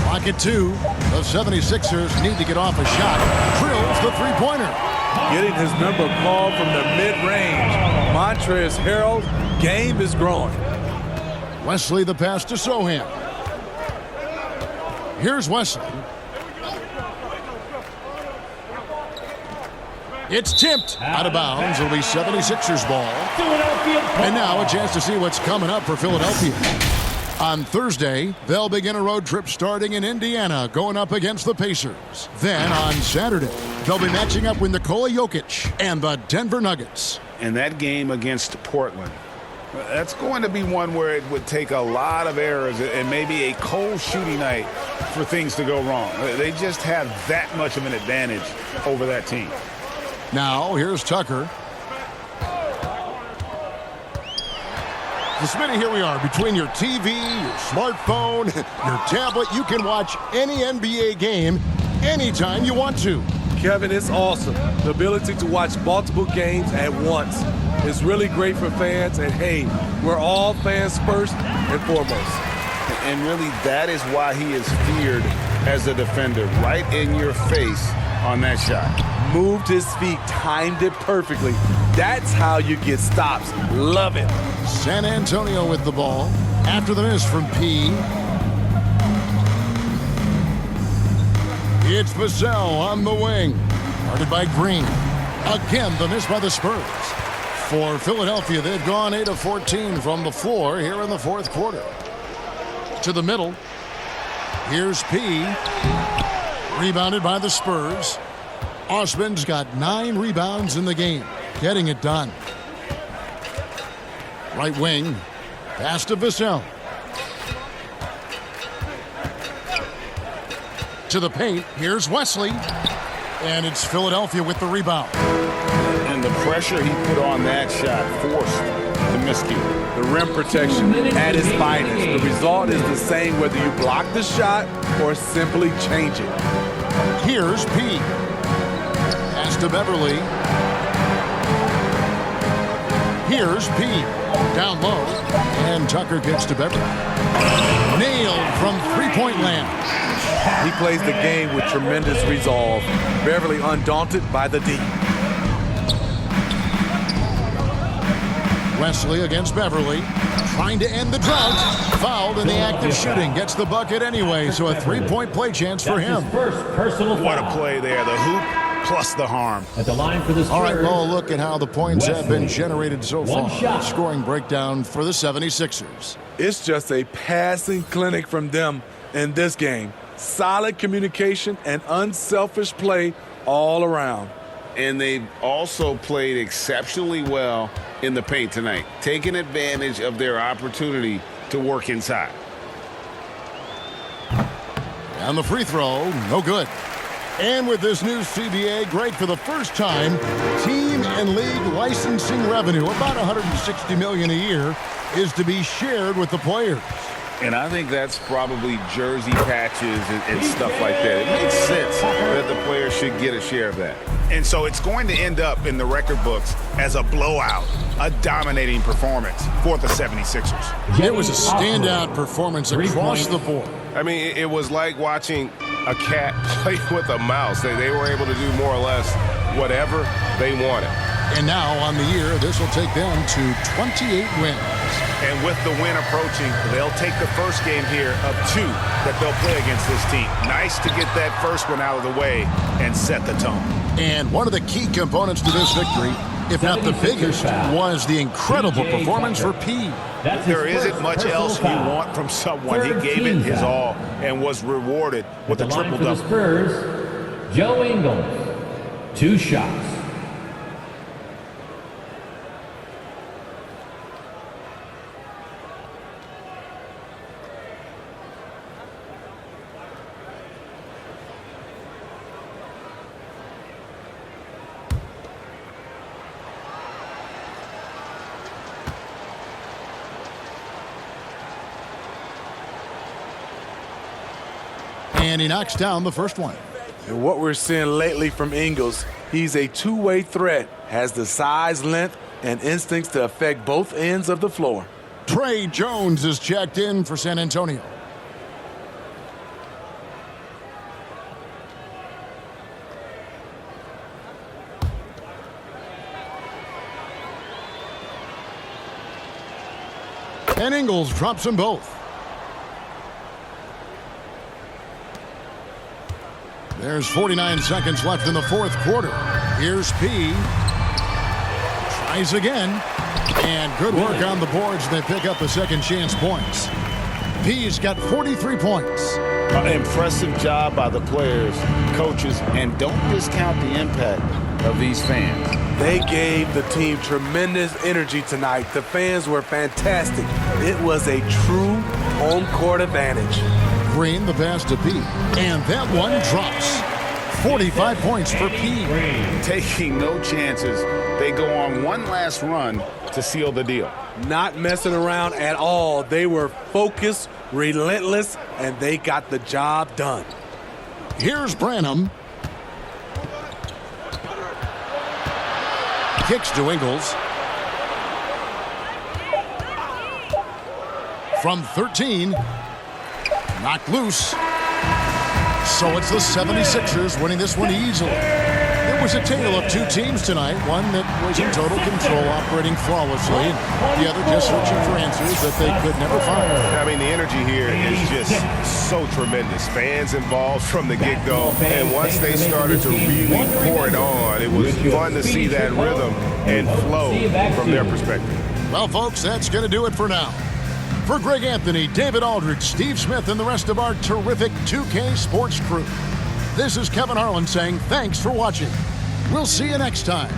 [SPEAKER 1] Clock at 2. The 76ers need to get off a shot. Drills the three-pointer.
[SPEAKER 2] Getting his number called from the mid-range. Montrezl Harrell, game is growing.
[SPEAKER 1] Wesley, the pass to Sohan. Here's Wesley. It's tipped out of bounds. It'll be 76ers ball. And now a chance to see what's coming up for Philadelphia. On Thursday, they'll begin a road trip starting in Indiana, going up against the Pacers. Then on Saturday, they'll be matching up with Nikola Jokic and the Denver Nuggets.
[SPEAKER 3] And that game against Portland, that's going to be one where it would take a lot of errors and maybe a cold shooting night for things to go wrong. They just have that much of an advantage over that team.
[SPEAKER 1] Now, here's Tucker. So, Smitty, here we are. Between your TV, your smartphone, your tablet, you can watch any NBA game anytime you want to.
[SPEAKER 2] Kevin, it's awesome. The ability to watch multiple games at once is really great for fans. And, hey, we're all fans first and foremost.
[SPEAKER 3] And really, that is why he is feared as a defender, right in your face on that shot.
[SPEAKER 2] Moved his feet, timed it perfectly. That's how you get stops. Love it.
[SPEAKER 1] San Antonio with the ball. After the miss from P. It's Vassell on the wing. Guarded by Green. Again, the miss by the Spurs. For Philadelphia, they've gone 8 of 14 from the floor here in the fourth quarter. To the middle. Here's P. Rebounded by the Spurs. Osman's got 9 rebounds in the game. Getting it done. Right wing. Pass to Vassell. To the paint. Here's Wesley. And it's Philadelphia with the rebound.
[SPEAKER 3] And the pressure he put on that shot forced the miscue.
[SPEAKER 2] The rim protection at its finest. The result is the same whether you block the shot or simply change it.
[SPEAKER 1] Here's P. Pass to Beverly. Here's P. Down low. And Tucker gets to Beverly. Nailed from three-point land.
[SPEAKER 2] He plays the game with tremendous resolve. Beverly undaunted by the D.
[SPEAKER 1] Wesley against Beverly. Trying to end the drought. Fouled in the act of shooting. Gets the bucket anyway, so a three-point play chance for him.
[SPEAKER 5] First personal
[SPEAKER 3] What
[SPEAKER 5] foul.
[SPEAKER 3] a play there. The hoop plus the harm.
[SPEAKER 5] At the line for the Spurs.
[SPEAKER 1] All right, well, look at how the points have been generated so far.
[SPEAKER 5] One shot.
[SPEAKER 1] Scoring breakdown for the 76ers.
[SPEAKER 2] It's just a passing clinic from them in this game. Solid communication and unselfish play all around.
[SPEAKER 3] And they've also played exceptionally well in the paint tonight, taking advantage of their opportunity to work inside.
[SPEAKER 1] And the free throw, no good. And with this new CBA, great for the first time, team and league licensing revenue, about $160 million a year, is to be shared with the players.
[SPEAKER 3] And I think that's probably jersey patches and stuff like that. It makes sense that the players should get a share of that. And so it's going to end up in the record books as a blowout, a dominating performance for the 76ers.
[SPEAKER 6] It was a standout performance across the board.
[SPEAKER 8] I mean, it was like watching a cat play with a mouse. They were able to do more or less whatever they wanted.
[SPEAKER 6] And now on the year, this will take them to 28 wins.
[SPEAKER 8] And with the win approaching, they'll take the first game here of 2 that they'll play against this team. Nice to get that first one out of the way and set the tone.
[SPEAKER 6] And one of the key components to this victory, if not the biggest, was the incredible performance for P.
[SPEAKER 8] There isn't much else you want from someone. He gave it his all and was rewarded with a triple-double.
[SPEAKER 5] Spurs, Joe Ingles, 2 shots.
[SPEAKER 6] And he knocks down the first one.
[SPEAKER 2] And what we're seeing lately from Ingles, he's a two-way threat, has the size, length, and instincts to affect both ends of the floor.
[SPEAKER 6] Trey Jones is checked in for San Antonio. And Ingles drops them both. There's 49 seconds left in the fourth quarter. Here's P. Tries again. And good work on the boards. They pick up the second chance points. P's got 43 points.
[SPEAKER 3] Impressive job by the players, coaches, and don't discount the impact of these fans.
[SPEAKER 2] They gave the team tremendous energy tonight. The fans were fantastic. It was a true home court advantage.
[SPEAKER 6] Green, the pass to P. And that one drops. 45 points for P.
[SPEAKER 3] Taking no chances. They go on one last run to seal the deal.
[SPEAKER 2] Not messing around at all. They were focused, relentless, and they got the job done.
[SPEAKER 6] Here's Branham. Kicks to Ingles. From 13. Knocked loose. So it's the 76ers winning this one easily. It was a tale of 2 teams tonight. One that was in total control, operating flawlessly, and the other just searching for answers that they could never find.
[SPEAKER 8] I mean, the energy here is just so tremendous. Fans involved from the get-go, and once they started to really pour it on, it was fun to see that rhythm and flow from their perspective.
[SPEAKER 6] Well, folks, that's going to do it for now. For Greg Anthony, David Aldridge, Steve Smith, and the rest of our terrific 2K Sports crew, this is Kevin Harlan saying thanks for watching. We'll see you next time.